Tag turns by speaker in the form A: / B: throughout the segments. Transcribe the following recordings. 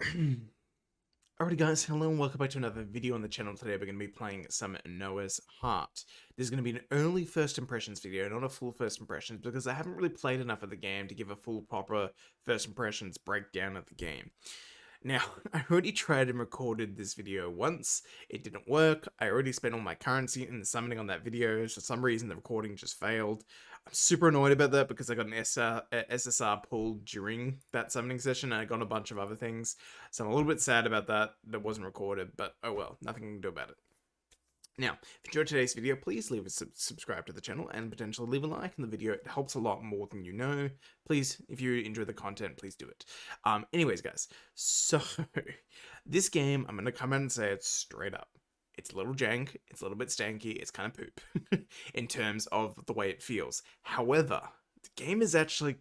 A: Alrighty guys, hello and welcome back to another video on the channel. Today we're going to be playing some Noah's Heart. This is going to be an early first impressions video, not a full first impressions, because I haven't really played enough of the game to give a full proper first impressions breakdown of the game. Now, I already tried and recorded this video once, it didn't work. I already spent all my currency in the summoning on that video, for some reason the recording just failed. I'm super annoyed about that because I got an SSR pulled during that summoning session and I got a bunch of other things. So I'm a little bit sad about that wasn't recorded, but oh well, nothing can do about it. Now, if you enjoyed today's video, please leave a subscribe to the channel and potentially leave a like in the video. It helps a lot more than you know. Please, if you enjoy the content, please do it. Anyways, guys, so this game, I'm going to come out and say it straight up. It's a little jank, it's a little bit stanky, it's kind of poop in terms of the way it feels. However, the game is actually,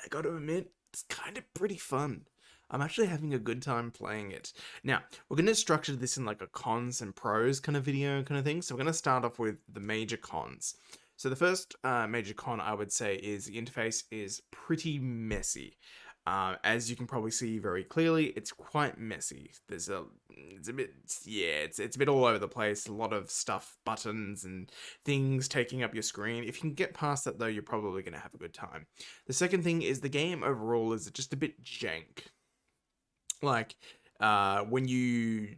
A: I got to admit, it's kind of pretty fun. I'm actually having a good time playing it. Now, we're going to structure this in like a cons and pros kind of video kind of thing. So we're going to start off with the major cons. So the first major con I would say is the interface is pretty messy. As you can probably see very clearly, it's quite messy. It's a bit, yeah, it's a bit all over the place. A lot of stuff, buttons and things taking up your screen. If you can get past that though, you're probably going to have a good time. The second thing is the game overall is just a bit jank. Like, when you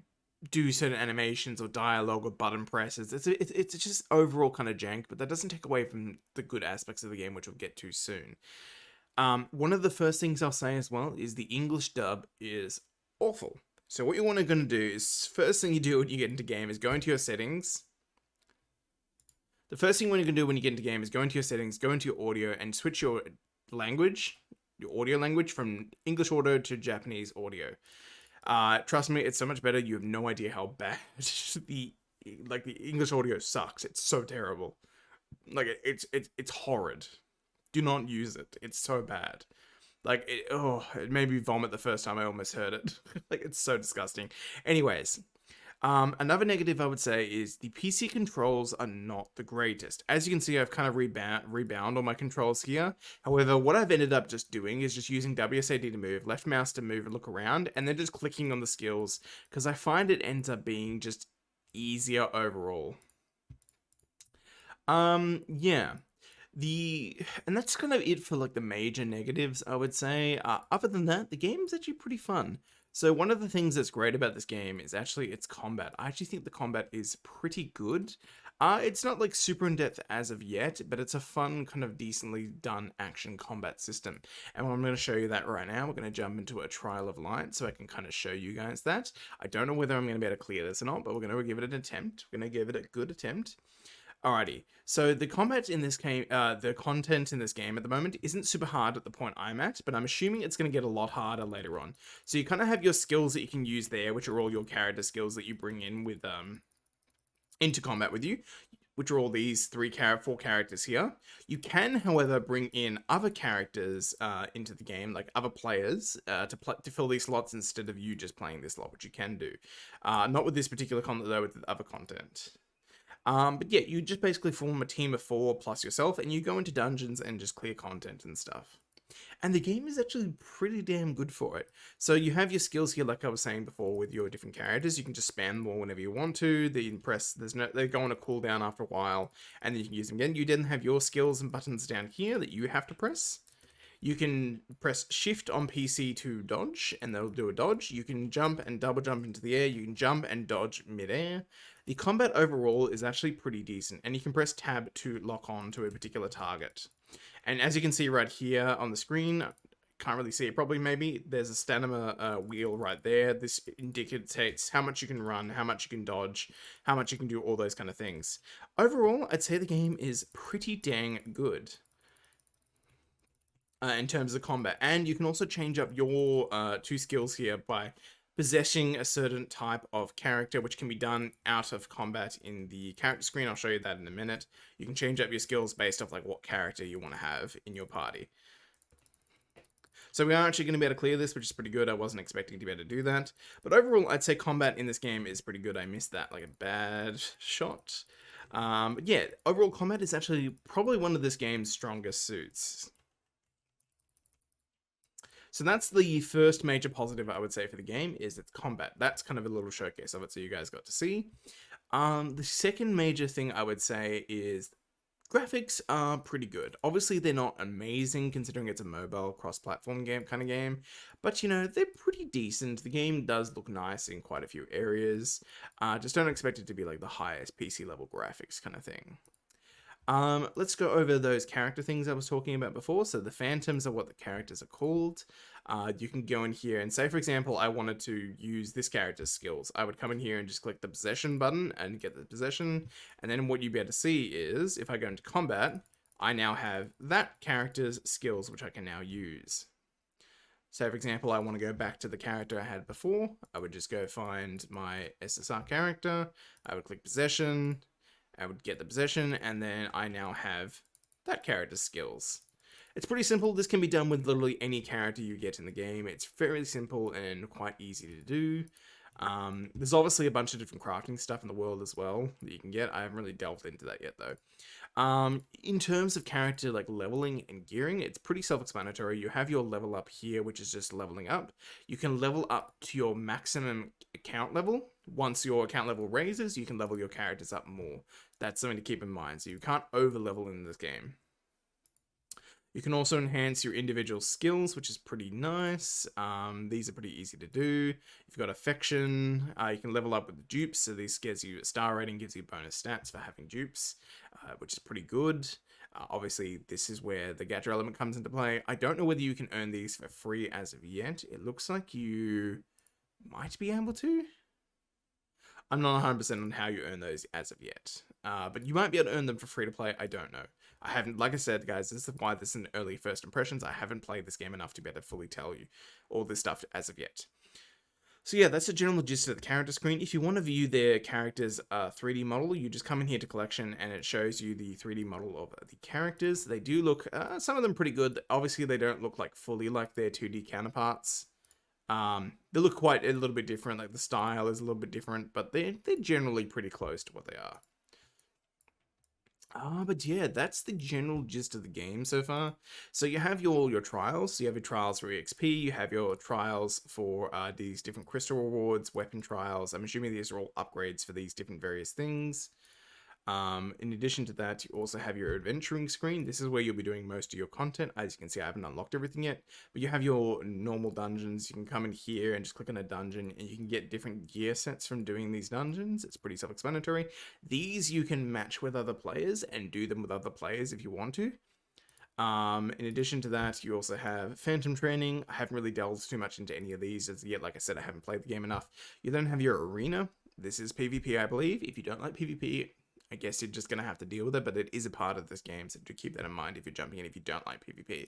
A: do certain animations or dialogue or button presses, it's just overall kind of jank, but that doesn't take away from the good aspects of the game, which we'll get to soon. One of the first things I'll say as well is the English dub is awful. So what you want to do is, first thing you do when you get into game is go into your settings. The first thing you're going to do when you get into game is go into your settings, go into your audio, and switch your language, your audio language, from English audio to Japanese audio. Trust me, it's so much better. You have no idea how bad the English audio sucks. It's so terrible. Like it's horrid. Do not use it. It's so bad. Like it made me vomit the first time I almost heard it. Like it's so disgusting. Anyways, another negative I would say is the PC controls are not the greatest. As you can see, I've kind of rebound on my controls here. However, what I've ended up just doing is just using WSAD to move, left mouse to move and look around, and then just clicking on the skills, because I find it ends up being just easier overall. Yeah. And that's kind of it for like the major negatives, I would say. Other than that, the game's actually pretty fun. So one of the things that's great about this game is actually its combat. I actually think the combat is pretty good. It's not like super in depth as of yet, but it's a fun kind of decently done action combat system. And I'm going to show you that right now. We're going to jump into a trial of light so I can kind of show you guys that. I don't know whether I'm going to be able to clear this or not, but we're going to give it an attempt. We're going to give it a good attempt. Alrighty, so the combat in this game, the content in this game at the moment isn't super hard at the point I'm at, but I'm assuming it's going to get a lot harder later on. So you kind of have your skills that you can use there, which are all your character skills that you bring in with into combat with you, which are all these four characters here. You can, however, bring in other characters into the game, like other players, to fill these slots instead of you just playing this slot, which you can do. Not with this particular content though, with the other content. But yeah, you just basically form a team of 4 plus yourself, and you go into dungeons and just clear content and stuff. And the game is actually pretty damn good for it. So you have your skills here, like I was saying before, with your different characters. You can just spam them all whenever you want to. They go on a cooldown after a while, and then you can use them again. You then have your skills and buttons down here that you have to press. You can press shift on PC to dodge, and that'll do a dodge. You can jump and double jump into the air. You can jump and dodge midair. The combat overall is actually pretty decent, and you can press tab to lock on to a particular target. And as you can see right here on the screen, can't really see it probably maybe, there's a stamina wheel right there. This indicates how much you can run, how much you can dodge, how much you can do all those kind of things. Overall, I'd say the game is pretty dang good. In terms of combat, and you can also change up your 2 skills here by possessing a certain type of character, which can be done out of combat in the character screen. I'll show you that in a minute. You can change up your skills based off like what character you want to have in your party. So we are actually going to be able to clear this, which is pretty good. I wasn't expecting to be able to do that, but overall I'd say combat in this game is pretty good. I missed that, like a bad shot. But yeah, overall combat is actually probably one of this game's strongest suits. So that's the first major positive I would say for the game is its combat. That's kind of a little showcase of it, so you guys got to see. The second major thing I would say is graphics are pretty good. Obviously, they're not amazing considering it's a mobile cross-platform game kind of game, but you know, they're pretty decent. The game does look nice in quite a few areas. Just don't expect it to be like the highest PC level graphics kind of thing. Let's go over those character things I was talking about before. So the phantoms are what the characters are called. You can go in here and say, for example, I wanted to use this character's skills. I would come in here and just click the possession button and get the possession. And then what you'd be able to see is, if I go into combat, I now have that character's skills, which I can now use. So for example, I want to go back to the character I had before. I would just go find my SSR character. I would click possession. I would get the possession, and then I now have that character's skills. It's pretty simple. This can be done with literally any character you get in the game. It's very simple and quite easy to do. There's obviously a bunch of different crafting stuff in the world as well that you can get. I haven't really delved into that yet though. In terms of character like leveling and gearing, it's pretty self-explanatory. You have your level up here, which is just leveling up. You can level up to your maximum account level. Once your account level raises, you can level your characters up more. That's something to keep in mind. So you can't over level in this game. You can also enhance your individual skills, which is pretty nice. These are pretty easy to do. You've got affection. You can level up with the dupes. So this gives you a star rating, gives you bonus stats for having dupes, which is pretty good. Obviously, this is where the gacha element comes into play. I don't know whether you can earn these for free as of yet. It looks like you might be able to. I'm not 100% on how you earn those as of yet. But you might be able to earn them for free to play. I don't know. I haven't, like I said, guys, this is why this is an early first impressions. I haven't played this game enough to be able to fully tell you all this stuff as of yet. So yeah, that's the general gist of the character screen. If you want to view their character's 3D model, you just come in here to collection and it shows you the 3D model of the characters. They do look, some of them pretty good. Obviously, they don't look like fully like their 2D counterparts. They look quite a little bit different, like the style is a little bit different, but they're generally pretty close to what they are. But yeah, that's the general gist of the game so far. So you have your trials. So you have your trials for EXP, you have your trials for these different crystal rewards, weapon trials. I'm assuming these are all upgrades for these different various things. In addition to that, you also have your adventuring screen. This is where you'll be doing most of your content. As you can see, I haven't unlocked everything yet, but you have your normal dungeons. You can come in here and just click on a dungeon and you can get different gear sets from doing these dungeons. It's pretty self-explanatory. These you can match with other players and do them with other players if you want to. In addition to that, you also have Phantom Training. I haven't really delved too much into any of these as yet. Like I said, I haven't played the game enough. You then have your Arena. This is PvP, I believe. If you don't like PvP, I guess you're just going to have to deal with it, but it is a part of this game, so do keep that in mind if you're jumping in if you don't like PvP.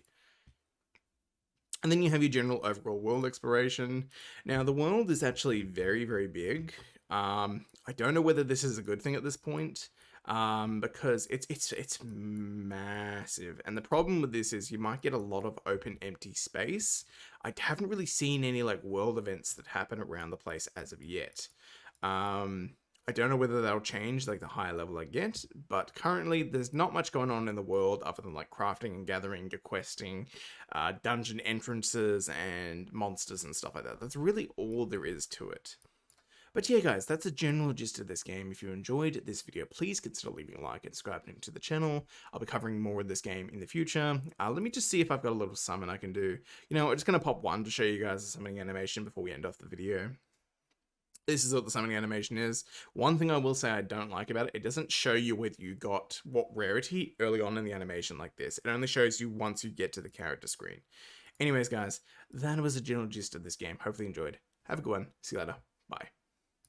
A: And then you have your general overall world exploration. Now, the world is actually very, very big. I don't know whether this is a good thing at this point, because it's massive. And the problem with this is you might get a lot of open, empty space. I haven't really seen any like world events that happen around the place as of yet. I don't know whether that'll change like the higher level I get, but currently there's not much going on in the world other than like crafting and gathering, questing, dungeon entrances and monsters and stuff like that. That's really all there is to it. But yeah, guys, that's a general gist of this game. If you enjoyed this video, please consider leaving a like and subscribing to the channel. I'll be covering more of this game in the future. Let me just see if I've got a little summon I can do. You know, I'm just going to pop one to show you guys the summoning animation before we end off the video. This is what the summoning animation is. One thing I will say I don't like about it, it doesn't show you whether you got what rarity early on in the animation like this. It only shows you once you get to the character screen. Anyways, guys, that was the general gist of this game. Hopefully you enjoyed. Have a good one. See you later. Bye.